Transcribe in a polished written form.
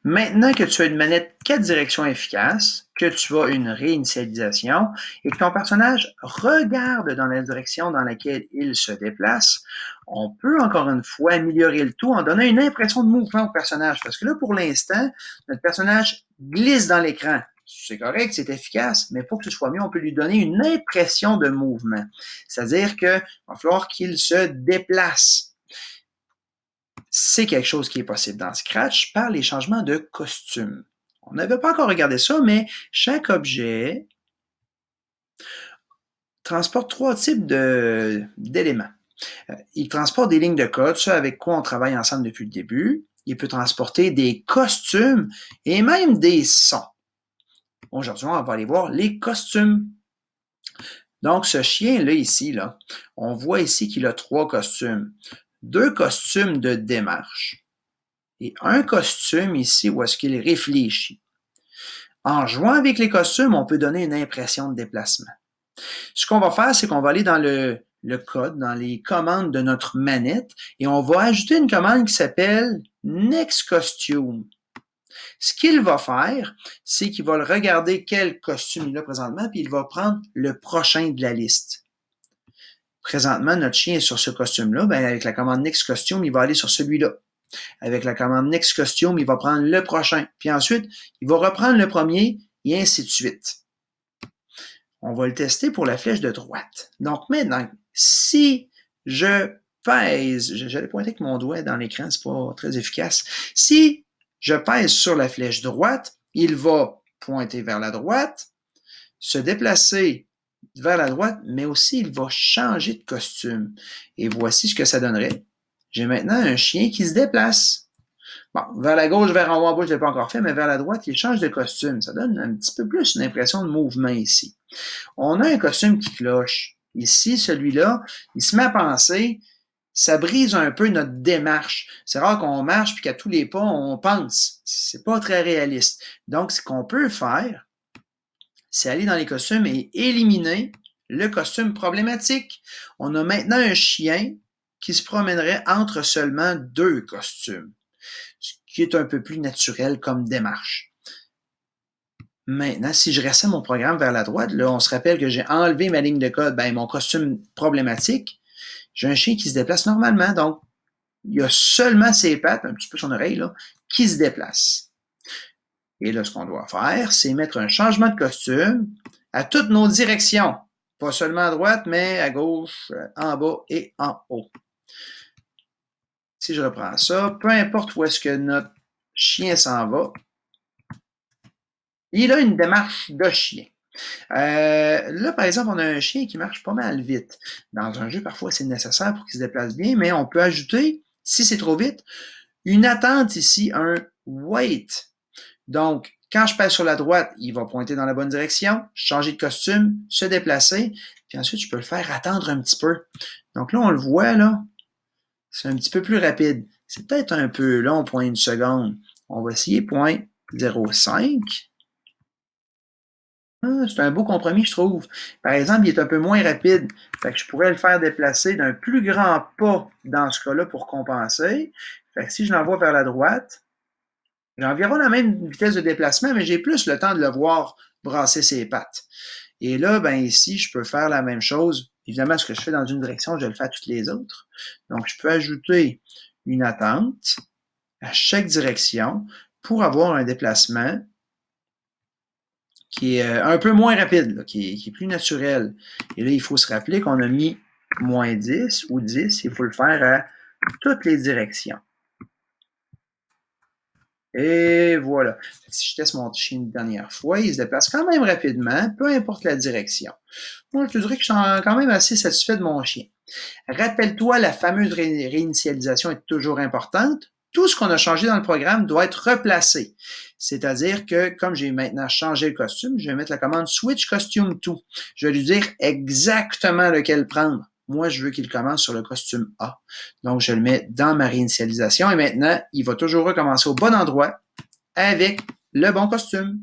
Maintenant que tu as une manette 4 directions efficace, que tu as une réinitialisation et que ton personnage regarde dans la direction dans laquelle il se déplace, on peut encore une fois améliorer le tout en donnant une impression de mouvement au personnage. Parce que là, pour l'instant, notre personnage glisse dans l'écran. C'est correct, c'est efficace, mais pour que ce soit mieux, on peut lui donner une impression de mouvement. C'est-à-dire qu'il va falloir qu'il se déplace. C'est quelque chose qui est possible dans Scratch par les changements de costume. On n'avait pas encore regardé ça, mais chaque objet transporte 3 types d'éléments. Il transporte des lignes de code, ce avec quoi on travaille ensemble depuis le début. Il peut transporter des costumes et même des sons. Aujourd'hui, on va aller voir les costumes. Donc, ce chien-là ici, on voit ici qu'il a 3 costumes. 2 costumes de démarche et un costume ici où est-ce qu'il réfléchit. En jouant avec les costumes, on peut donner une impression de déplacement. Ce qu'on va faire, c'est qu'on va aller dans le code, dans les commandes de notre manette, et on va ajouter une commande qui s'appelle Next Costume. Ce qu'il va faire, c'est qu'il va regarder quel costume il a présentement, puis il va prendre le prochain de la liste. Présentement, notre chien est sur ce costume-là. Ben, avec la commande Next Costume, il va aller sur celui-là. Avec la commande Next Costume, il va prendre le prochain. Puis ensuite, il va reprendre le premier et ainsi de suite. On va le tester pour la flèche de droite. Donc maintenant, si je pèse, j'allais pointer avec mon doigt dans l'écran, c'est pas très efficace. Si je pèse sur la flèche droite, il va pointer vers la droite, se déplacer vers la droite, mais aussi il va changer de costume. Et voici ce que ça donnerait. J'ai maintenant un chien qui se déplace. Bon, vers la gauche, vers en haut, en bas, je ne l'ai pas encore fait, mais vers la droite, il change de costume. Ça donne un petit peu plus une impression de mouvement ici. On a un costume qui cloche. Ici, celui-là, il se met à penser, ça brise un peu notre démarche. C'est rare qu'on marche puis qu'à tous les pas, on pense. C'est pas très réaliste. Donc, ce qu'on peut faire, c'est aller dans les costumes et éliminer le costume problématique. On a maintenant un chien qui se promènerait entre seulement 2 costumes, ce qui est un peu plus naturel comme démarche. Maintenant, si je restais mon programme vers la droite, là, on se rappelle que j'ai enlevé ma ligne de code, ben, mon costume problématique, j'ai un chien qui se déplace normalement, donc il y a seulement ses pattes, un petit peu son oreille, là, qui se déplacent. Et là, ce qu'on doit faire, c'est mettre un changement de costume à toutes nos directions. Pas seulement à droite, mais à gauche, en bas et en haut. Si je reprends ça, peu importe où est-ce que notre chien s'en va, il a une démarche de chien. Là, par exemple, on a un chien qui marche pas mal vite. Dans un jeu, parfois, c'est nécessaire pour qu'il se déplace bien, mais on peut ajouter, si c'est trop vite, une attente ici, un wait. Donc, quand je pèse sur la droite, il va pointer dans la bonne direction, changer de costume, se déplacer, puis ensuite, je peux le faire attendre un petit peu. Donc là, on le voit, là, c'est un petit peu plus rapide. C'est peut-être un peu long, 0,1 seconde. On va essayer 0,05. C'est un beau compromis, je trouve. Par exemple, il est un peu moins rapide. Fait que je pourrais le faire déplacer d'un plus grand pas dans ce cas-là pour compenser. Fait que si je l'envoie vers la droite, j'ai environ la même vitesse de déplacement, mais j'ai plus le temps de le voir brasser ses pattes. Et là, ben ici, je peux faire la même chose. Évidemment, ce que je fais dans une direction, je le fais à toutes les autres. Donc, je peux ajouter une attente à chaque direction pour avoir un déplacement qui est un peu moins rapide, là, qui est plus naturel. Et là, il faut se rappeler qu'on a mis moins 10 ou 10, il faut le faire à toutes les directions. Et voilà. Si je teste mon chien une dernière fois, il se déplace quand même rapidement, peu importe la direction. Moi, je te dirais que je suis quand même assez satisfait de mon chien. Rappelle-toi, la fameuse réinitialisation est toujours importante. Tout ce qu'on a changé dans le programme doit être replacé. C'est-à-dire que, comme j'ai maintenant changé le costume, je vais mettre la commande Switch Costume To. Je vais lui dire exactement lequel prendre. Moi, je veux qu'il commence sur le costume A. Donc, je le mets dans ma réinitialisation et maintenant, il va toujours recommencer au bon endroit avec le bon costume.